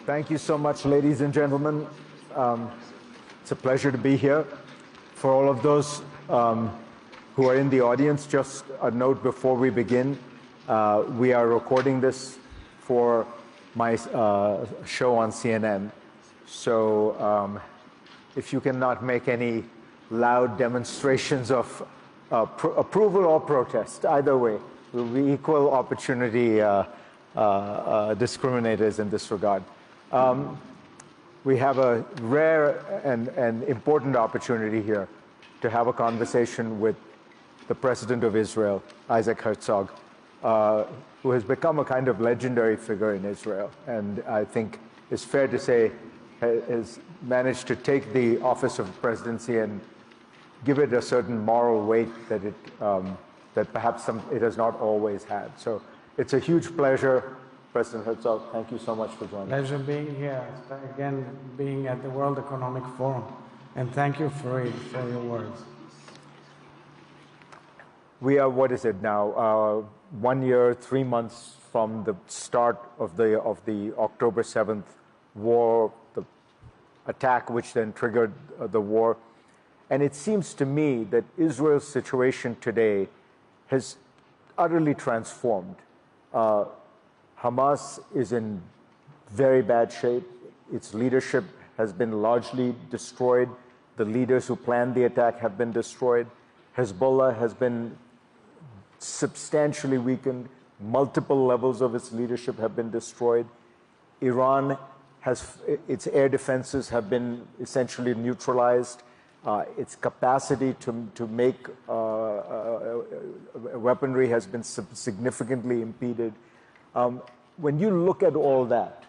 Thank you so much, ladies and gentlemen. It's a pleasure to be here. For all of those who are in the audience, just a note before we begin. We are recording this for my show on CNN. So if you cannot make any loud demonstrations of approval or protest, either way, we'll be equal opportunity discriminators in this regard. We have a rare and important opportunity here to have a conversation with the President of Israel, Isaac Herzog, who has become a kind of legendary figure in Israel, and I think it's fair to say has managed to take the office of presidency and give it a certain moral weight that it that perhaps it has not always had. So it's a huge pleasure, President Herzog. Thank you so much for joining us. Pleasure being here, again, being at the World Economic Forum, and thank you for your words. We are, what is it now, 1 year, 3 months from the start of the October 7th war, the attack which then triggered the war. And it seems to me that Israel's situation today has utterly transformed. Hamas is in very bad shape. Its leadership has been largely destroyed. The leaders who planned the attack have been destroyed. Hezbollah has been substantially weakened. Multiple levels of its leadership have been destroyed. Iran has, its air defenses have been essentially neutralized. Its capacity to make weaponry has been significantly impeded. When you look at all that,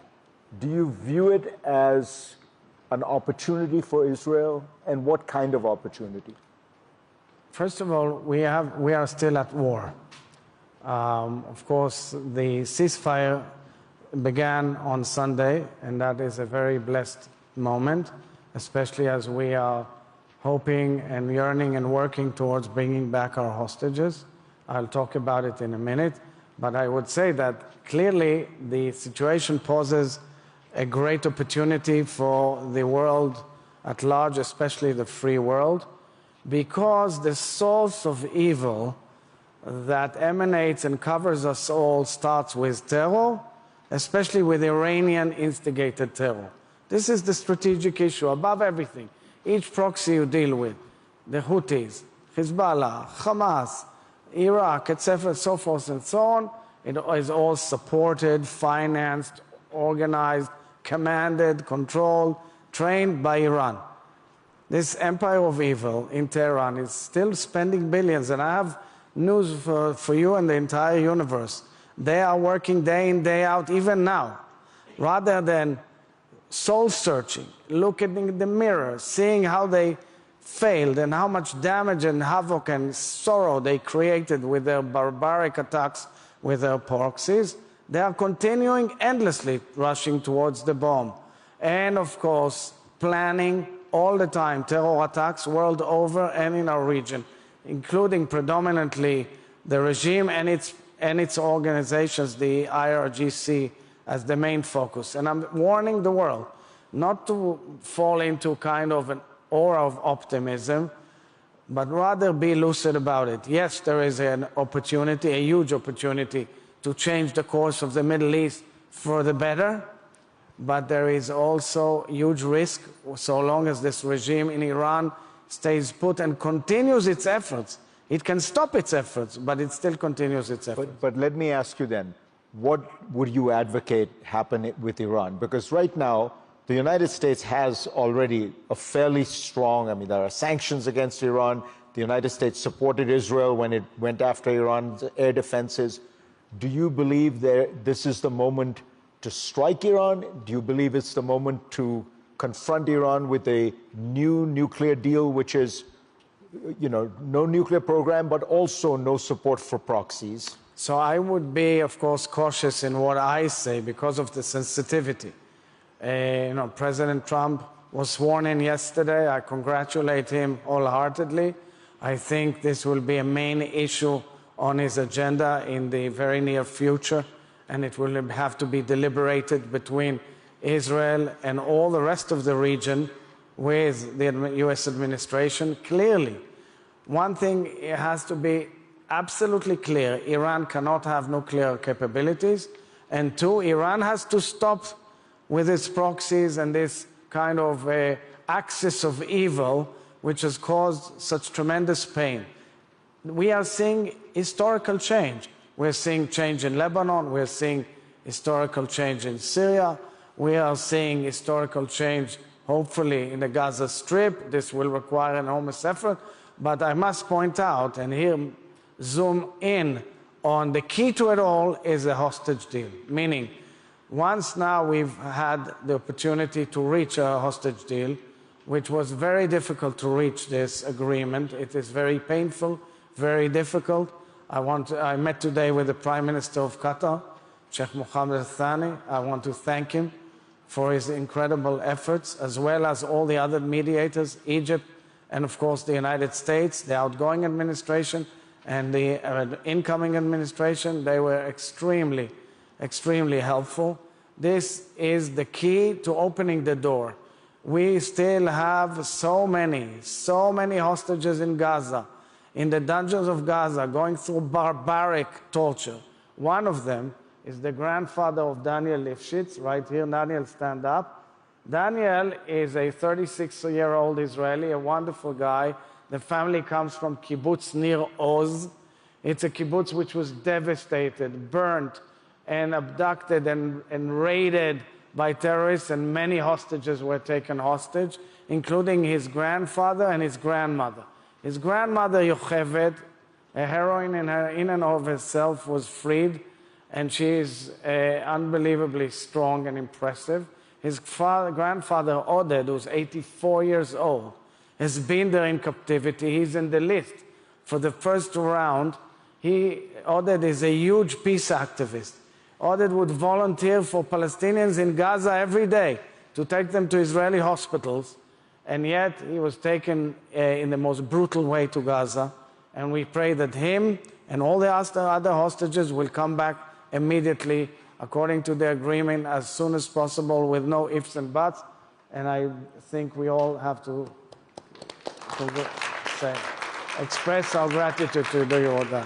do you view it as an opportunity for Israel, and what kind of opportunity? First of all, we are still at war. Of course, the ceasefire began on Sunday, and that is a very blessed moment, especially as we are hoping and yearning and working towards bringing back our hostages. I'll talk about it in a minute, but I would say that clearly the situation poses a great opportunity for the world at large, especially the free world, because the source of evil that emanates and covers us all starts with terror, especially with Iranian-instigated terror. This is the strategic issue above everything. Each proxy you deal with, the Houthis, Hezbollah, Hamas, Iraq, etc., so forth and so on, it is all supported, financed, organized, commanded, controlled, trained by Iran. This empire of evil in Tehran is still spending billions, and I have news for you and the entire universe. They are working day in, day out, even now, rather than soul-searching, looking in the mirror, seeing how they failed and how much damage and havoc and sorrow they created with their barbaric attacks with their proxies. They are continuing endlessly rushing towards the bomb. And, of course, planning all the time terror attacks world over and in our region, including predominantly the regime and its organizations, the IRGC, as the main focus. And I'm warning the world not to fall into kind of an aura of optimism, but rather be lucid about it. Yes, there is an opportunity, a huge opportunity, to change the course of the Middle East for the better, but there is also huge risk so long as this regime in Iran stays put and continues its efforts. It can stop its efforts, but it still continues its efforts. But let me ask you then, what would you advocate happen with Iran? Because right now, the United States has already a fairly strong, I mean, there are sanctions against Iran. The United States supported Israel when it went after Iran's air defenses. Do you believe this is the moment to strike Iran? Do you believe it's the moment to confront Iran with a new nuclear deal, which is, you know, no nuclear program, but also no support for proxies? So I would be, of course, cautious in what I say because of the sensitivity. You know, President Trump was sworn in yesterday. I congratulate him wholeheartedly. I think this will be a main issue on his agenda in the very near future. and it will have to be deliberated between Israel and all the rest of the region with the US administration. Clearly, one thing has to be absolutely clear: Iran cannot have nuclear capabilities, and two, Iran has to stop with its proxies and this kind of axis of evil which has caused such tremendous pain. We are seeing historical change. We're seeing change in Lebanon, we're seeing historical change in Syria, we are seeing historical change, hopefully, in the Gaza Strip. This will require an enormous effort, but I must point out, and here zoom in on the key to it all is a hostage deal, meaning once now we've had the opportunity to reach a hostage deal, which was very difficult to reach this agreement. It is very painful, very difficult. I met today with the Prime Minister of Qatar, Sheikh Mohammed al-Thani. I want to thank him for his incredible efforts, as well as all the other mediators, Egypt, and of course the United States, the outgoing administration, and the incoming administration. They were extremely, extremely helpful. This is the key to opening the door. We still have so many hostages in Gaza, in the dungeons of Gaza, going through barbaric torture. One of them is the grandfather of Daniel Lifshitz. Right here, Daniel, stand up. Daniel is a 36-year-old Israeli, a wonderful guy. The family comes from kibbutz Nir Oz. It's a kibbutz which was devastated, burnt, and abducted and raided by terrorists, and many hostages were taken hostage, including his grandfather and his grandmother. His grandmother, Yocheved, a heroine in and of herself, was freed, and she is unbelievably strong and impressive. His grandfather, Oded, who's 84 years old, has been there in captivity. He's in the list for the first round. Oded is a huge peace activist. Oded would volunteer for Palestinians in Gaza every day to take them to Israeli hospitals, and yet he was taken in the most brutal way to Gaza. And we pray that him and all the other hostages will come back immediately, according to the agreement, as soon as possible, with no ifs and buts. And I think we all have to express our gratitude to the Jordan.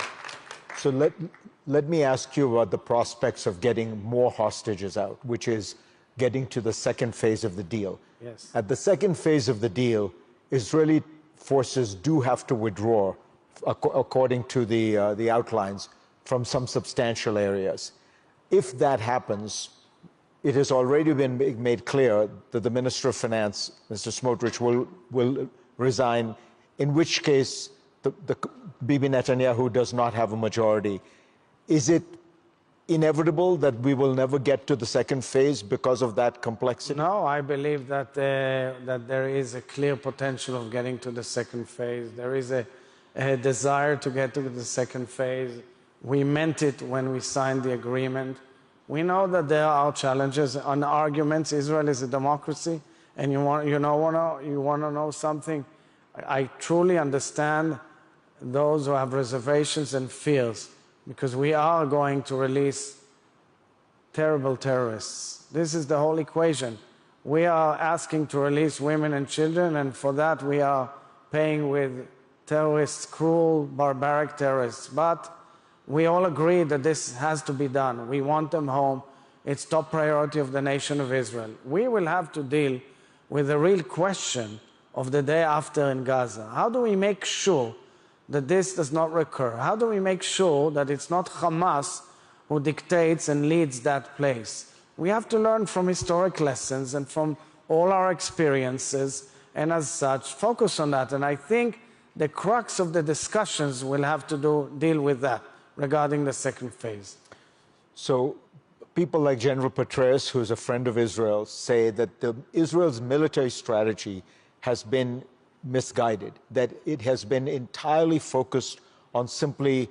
So let me ask you about the prospects of getting more hostages out, which is getting to the second phase of the deal. Yes. At the second phase of the deal, Israeli forces do have to withdraw, according to the outlines, from some substantial areas. If that happens, it has already been made clear that the Minister of Finance, Mr. Smotrich, will resign, in which case the Bibi Netanyahu does not have a majority. Is it inevitable that we will never get to the second phase because of that complexity? No, I believe that there is a clear potential of getting to the second phase. There is a desire to get to the second phase. We meant it when we signed the agreement. We know that there are challenges and arguments. Israel is a democracy, and you want to know something. I truly understand those who have reservations and fears, because we are going to release terrible terrorists. This is the whole equation. We are asking to release women and children, and for that we are paying with terrorists, cruel, barbaric terrorists. But we all agree that this has to be done. We want them home. It's top priority of the nation of Israel. We will have to deal with the real question of the day after in Gaza. How do we make sure that this does not recur? How do we make sure that it's not Hamas who dictates and leads that place? We have to learn from historic lessons and from all our experiences, and as such, focus on that. And I think the crux of the discussions will have to deal with that regarding the second phase. So people like General Petraeus, who's a friend of Israel, say that Israel's military strategy has been misguided, that it has been entirely focused on simply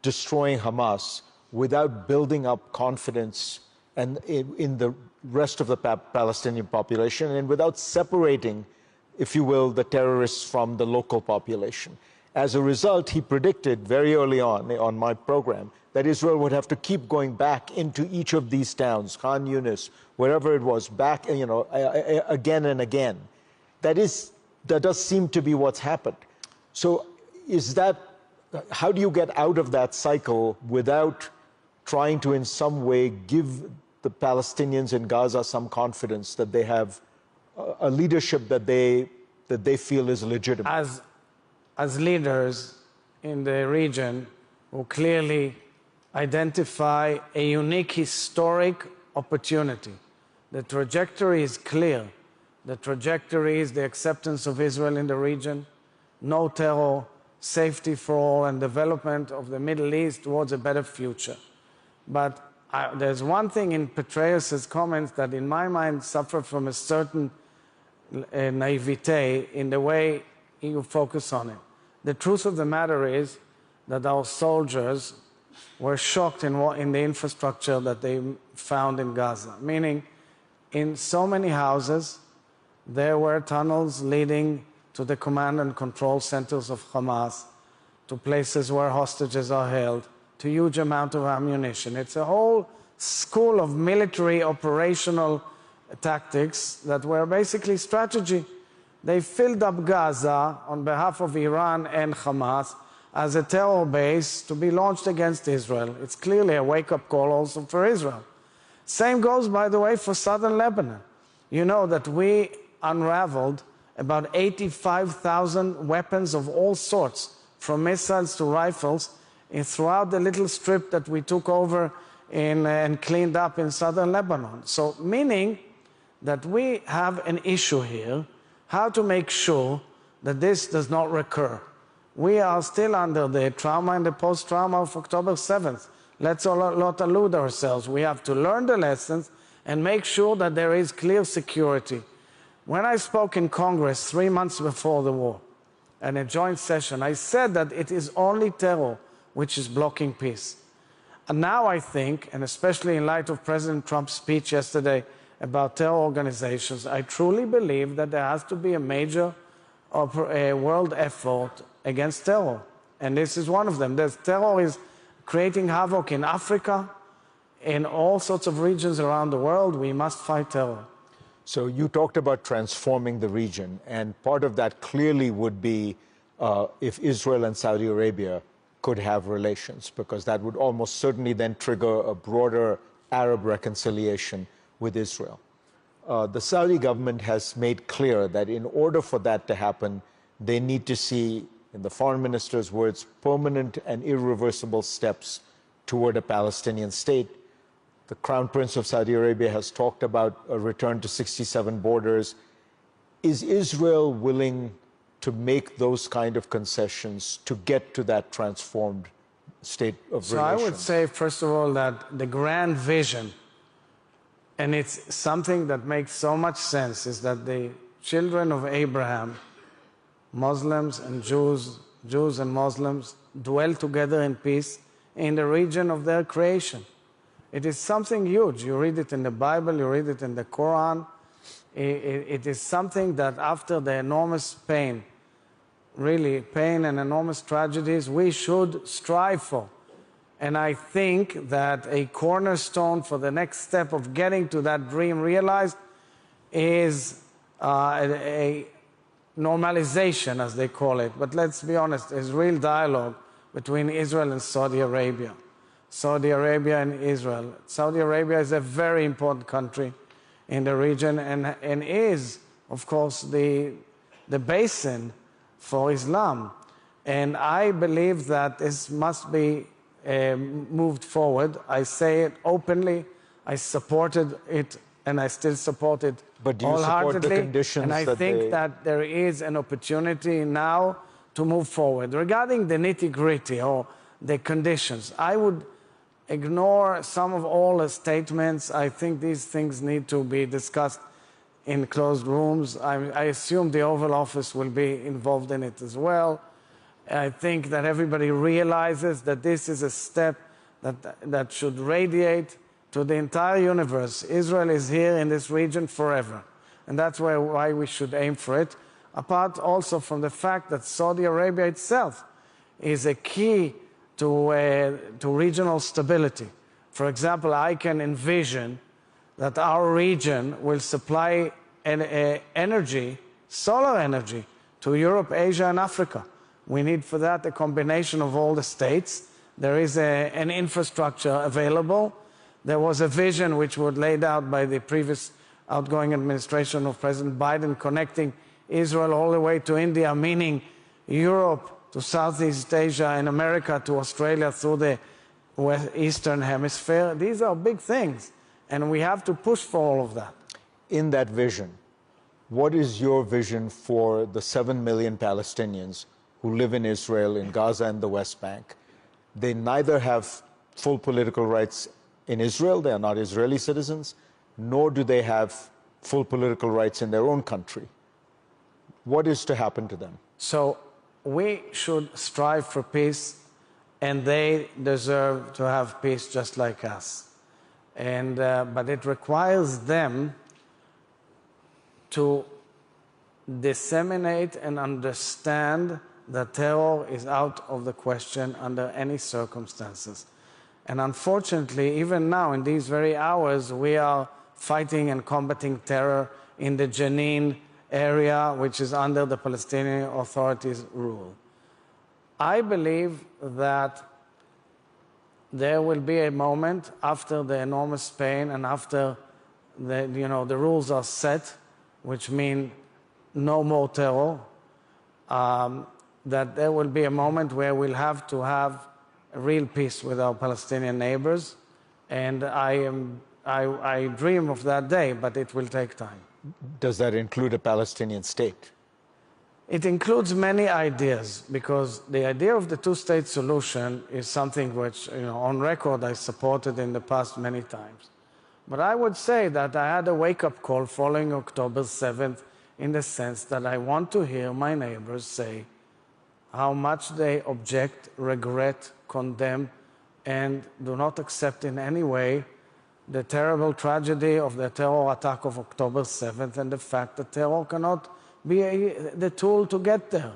destroying Hamas without building up confidence and in the rest of the Palestinian population, and without separating, if you will, the terrorists from the local population. As a result, he predicted very early on my program that Israel would have to keep going back into each of these towns, Khan Yunis, wherever it was, back, again and again. That does seem to be what's happened. So how do you get out of that cycle without trying to in some way give the Palestinians in Gaza some confidence that they have a leadership that they feel is legitimate? As leaders in the region who clearly identify a unique historic opportunity. The trajectory is clear. The trajectory is the acceptance of Israel in the region, no terror, safety for all, and development of the Middle East towards a better future. But there's one thing in Petraeus' comments that in my mind suffer from a certain naivete in the way you focus on it. The truth of the matter is that our soldiers were shocked in the infrastructure that they found in Gaza, meaning in so many houses there were tunnels leading to the command and control centers of Hamas, to places where hostages are held, to huge amount of ammunition. It's a whole school of military operational tactics that were basically strategy. They filled up Gaza on behalf of Iran and Hamas as a terror base to be launched against Israel. It's clearly a wake-up call also for Israel. Same goes, by the way, for southern Lebanon. You know that we unraveled about 85,000 weapons of all sorts, from missiles to rifles, throughout the little strip that we took over and cleaned up in southern Lebanon. So meaning that we have an issue here, how to make sure that this does not recur. We are still under the trauma and the post-trauma of October 7th. Let's not elude ourselves. We have to learn the lessons and make sure that there is clear security. When I spoke in Congress 3 months before the war, in a joint session, I said that it is only terror which is blocking peace. And now I think, and especially in light of President Trump's speech yesterday about terror organizations, I truly believe that there has to be a major world effort against terror. And this is one of them. Terror is creating havoc in Africa, in all sorts of regions around the world. We must fight terror. So you talked about transforming the region, and part of that clearly would be if Israel and Saudi Arabia could have relations, because that would almost certainly then trigger a broader Arab reconciliation with Israel. The Saudi government has made clear that in order for that to happen, they need to see, in the foreign minister's words, permanent and irreversible steps toward a Palestinian state. The Crown Prince of Saudi Arabia has talked about a return to 67 borders. Is Israel willing to make those kind of concessions to get to that transformed state of relations? So I would say, first of all, that the grand vision, and it's something that makes so much sense, is that the children of Abraham, Muslims and Jews and Muslims, dwell together in peace in the region of their creation. It is something huge. You read it in the Bible, you read it in the Quran. It is something that after the enormous pain, really pain and enormous tragedies, we should strive for. And I think that a cornerstone for the next step of getting to that dream realized is a normalization, as they call it. But let's be honest, there's real dialogue between Israel and Saudi Arabia. Saudi Arabia and Israel. Saudi Arabia is a very important country in the region and is, of course, the basin for Islam. And I believe that this must be moved forward. I say it openly. I supported it, and I still support it wholeheartedly. But do you support the conditions? And I think that there is an opportunity now to move forward. Regarding the nitty-gritty or the conditions, I would ignore some of all the statements. I think these things need to be discussed in closed rooms. I assume the Oval Office will be involved in it as well. I think that everybody realizes that this is a step that should radiate to the entire universe. Israel is here in this region forever, and that's why we should aim for it. apart also from the fact that Saudi Arabia itself is a key to regional stability. For example, I can envision that our region will supply energy, solar energy, to Europe, Asia, and Africa. We need for that a combination of all the states. There is an infrastructure available. There was a vision which was laid out by the previous outgoing administration of President Biden, connecting Israel all the way to India, meaning Europe to Southeast Asia and America to Australia through the Eastern Hemisphere. These are big things, and we have to push for all of that. In that vision, what is your vision for the 7 million Palestinians who live in Israel, in Gaza, and the West Bank? They neither have full political rights in Israel, they are not Israeli citizens, nor do they have full political rights in their own country. What is to happen to them? So we should strive for peace, and they deserve to have peace just like us. But it requires them to disseminate and understand that terror is out of the question under any circumstances. And unfortunately, even now, in these very hours, we are fighting and combating terror in the Jenin area, which is under the Palestinian Authority's rule. I believe that there will be a moment after the enormous pain and after the rules are set, which mean no more terror, that there will be a moment where we'll have to have a real peace with our Palestinian neighbors. And I dream of that day, but it will take time. Does that include a Palestinian state? It includes many ideas, because the idea of the two-state solution is something which, on record, I supported in the past many times. But I would say that I had a wake-up call following October 7th, in the sense that I want to hear my neighbors say how much they object, regret, condemn, and do not accept in any way the terrible tragedy of the terror attack of October 7th and the fact that terror cannot be the tool to get there.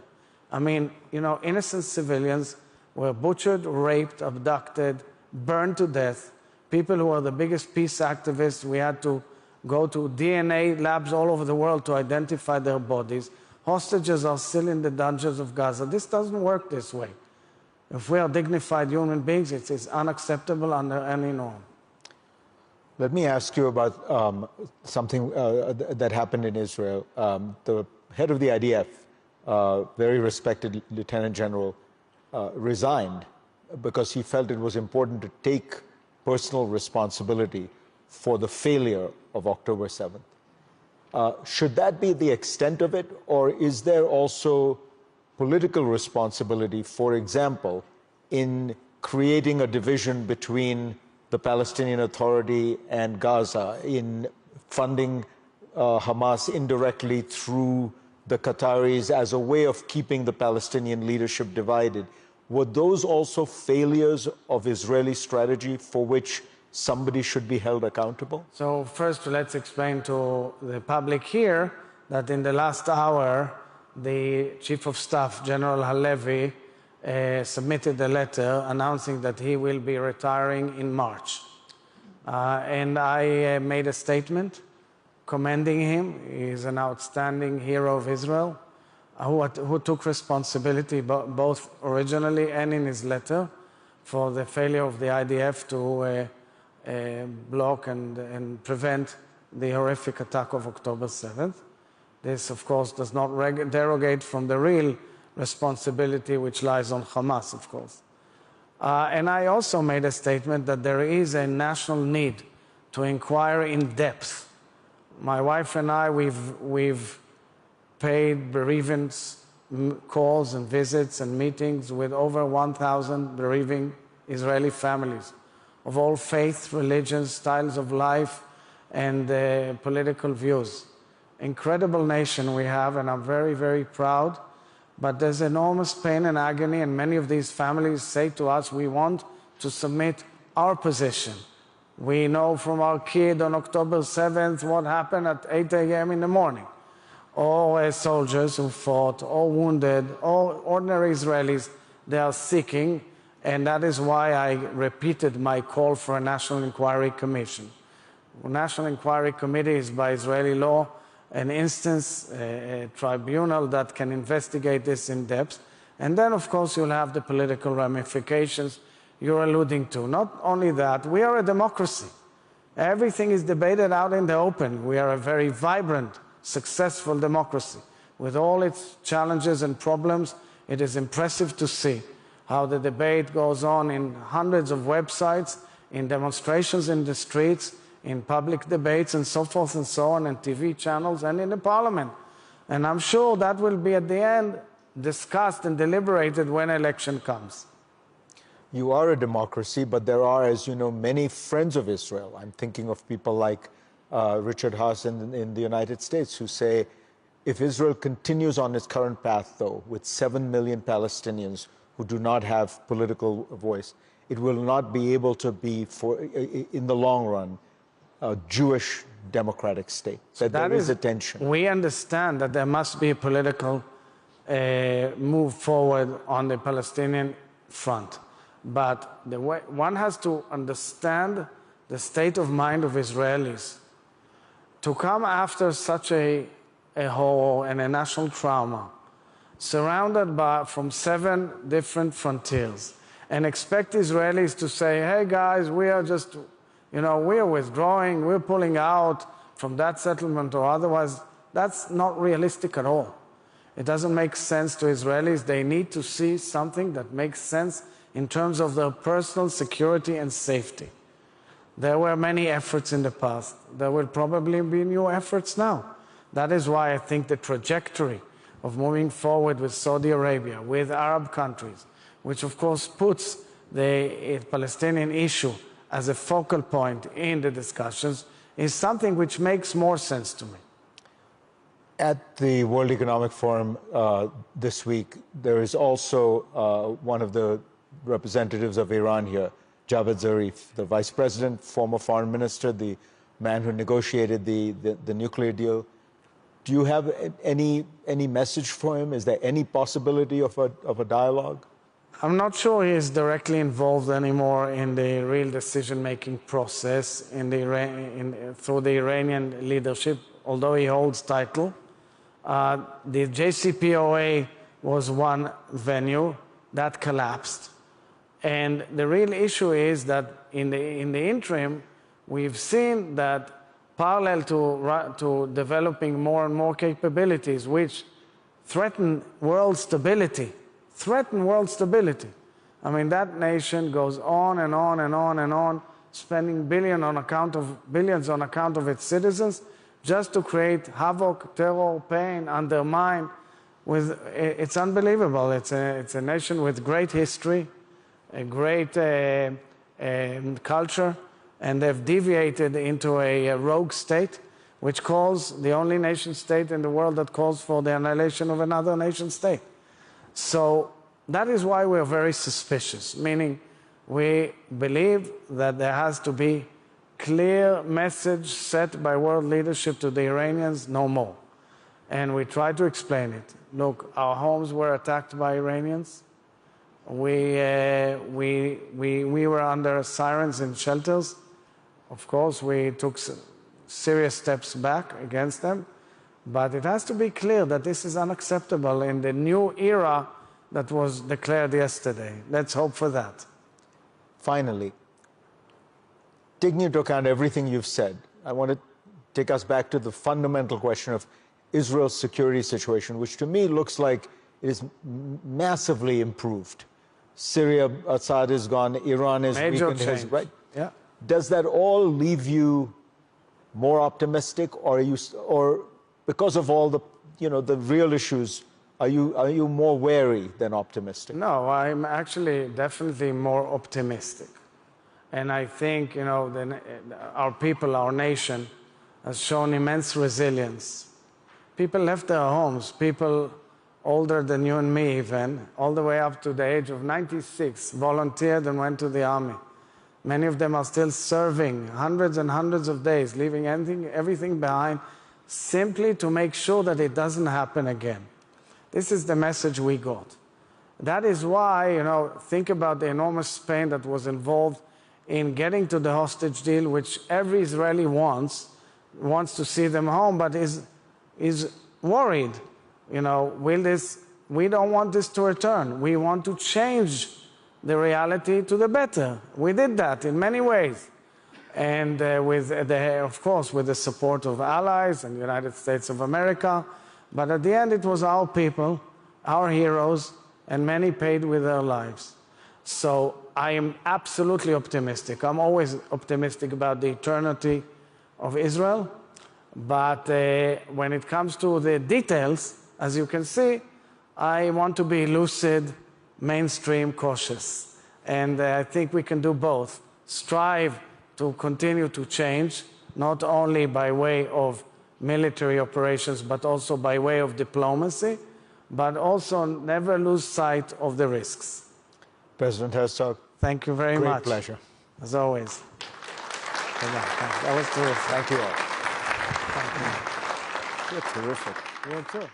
I mean, innocent civilians were butchered, raped, abducted, burned to death. People who are the biggest peace activists, we had to go to DNA labs all over the world to identify their bodies. Hostages are still in the dungeons of Gaza. This doesn't work this way. If we are dignified human beings, it is unacceptable under any norm. Let me ask you about something that happened in Israel. The head of the IDF, very respected Lieutenant General, resigned because he felt it was important to take personal responsibility for the failure of October 7th. Should that be the extent of it, or is there also political responsibility, for example, in creating a division between the Palestinian Authority and Gaza, in funding Hamas indirectly through the Qataris as a way of keeping the Palestinian leadership divided? Were those also failures of Israeli strategy for which somebody should be held accountable? So first, let's explain to the public here that in the last hour, the Chief of Staff, General Halevi, submitted a letter announcing that he will be retiring in March. And I made a statement commending him. He is an outstanding hero of Israel who took responsibility both originally and in his letter for the failure of the IDF to block and prevent the horrific attack of October 7th. This, of course, does not derogate from the real responsibility which lies on Hamas, of course. And I also made a statement that there is a national need to inquire in depth. My wife and I, we've paid bereavement calls and visits and meetings with over 1,000 bereaving Israeli families of all faiths, religions, styles of life, and political views. Incredible nation we have, and I'm very, very proud. But there's enormous pain and agony, and many of these families say to us, we want to submit our position. We know from our kid on October 7th what happened at 8 a.m. in the morning. or soldiers who fought, or wounded, or ordinary Israelis, they are seeking, and that is why I repeated my call for a National Inquiry Commission. A National Inquiry Committee is by Israeli law an instance, a tribunal that can investigate this in depth, and then of course you'll have the political ramifications you're alluding to. Not only that, we are a democracy. Everything is debated out in the open. We are a very vibrant, successful democracy. With all its challenges and problems, it is impressive to see how the debate goes on in hundreds of websites, in demonstrations in the streets, in public debates and so forth and so on, and TV channels and in the parliament. And I'm sure that will be at the end discussed and deliberated when election comes. You are a democracy, but there are, as you know, many friends of Israel. I'm thinking of people like Richard Haas in the United States, who say, if Israel continues on its current path, though, with 7 million Palestinians who do not have political voice, it will not be able to be, in the long run, a Jewish democratic state. So that there is a tension. We understand that there must be a political move forward on the Palestinian front. But one has to understand the state of mind of Israelis. To come after such a horror and a national trauma, surrounded from 7 different frontiers, and expect Israelis to say, hey guys, we are just, we are withdrawing, we're pulling out from that settlement or otherwise, that's not realistic at all. It doesn't make sense to Israelis. They need to see something that makes sense in terms of their personal security and safety. There were many efforts in the past. There will probably be new efforts now. That is why I think the trajectory of moving forward with Saudi Arabia, with Arab countries, which of course puts the Palestinian issue as a focal point in the discussions, is something which makes more sense to me. At the World Economic Forum this week, there is also one of the representatives of Iran here, Javad Zarif, the vice president, former foreign minister, the man who negotiated the nuclear deal. Do you have any message for him? Is there any possibility of a dialogue? I'm not sure he is directly involved anymore in the real decision-making process through the Iranian leadership, although he holds title. The JCPOA was one venue that collapsed. And the real issue is that in the interim, we've seen that parallel to developing more and more capabilities which threaten world stability, I mean, that nation goes on and on and on and on, spending billions on account of its citizens, just to create havoc, terror, pain, undermine. It's unbelievable. It's a nation with great history, a great culture, and they've deviated into a rogue state, which calls the only nation state in the world that calls for the annihilation of another nation state. So that is why we're very suspicious, meaning we believe that there has to be clear message set by world leadership to the Iranians, no more. And we try to explain it. Look, our homes were attacked by Iranians. We were under sirens in shelters. Of course, we took serious steps back against them. But it has to be clear that this is unacceptable in the new era that was declared yesterday. Let's hope for that. Finally, taking into account everything you've said, I want to take us back to the fundamental question of Israel's security situation, which to me looks like it is massively improved. Syria, Assad is gone, Iran is weakened, right? Yeah. Does that all leave you more optimistic, or because of all the the real issues, are you more wary than optimistic? No, I'm actually definitely more optimistic. And I think, our people, our nation, has shown immense resilience. People left their homes, people older than you and me even, all the way up to the age of 96, volunteered and went to the army. Many of them are still serving hundreds and hundreds of days, leaving everything behind simply to make sure that it doesn't happen again. This is the message we got. That is why, think about the enormous pain that was involved in getting to the hostage deal, which every Israeli wants to see them home, but is worried. We don't want this to return. We want to change the reality to the better. We did that in many ways. And of course, with the support of allies and the United States of America. But at the end, it was our people, our heroes, and many paid with their lives. So I am absolutely optimistic. I'm always optimistic about the eternity of Israel. But when it comes to the details, as you can see, I want to be lucid, mainstream, cautious. And I think we can do both. Strive to continue to change, not only by way of military operations, but also by way of diplomacy, but also never lose sight of the risks. President Herzog, thank you very much. Great pleasure. As always. That was terrific. Thank you all. Thank you. You're terrific. You too.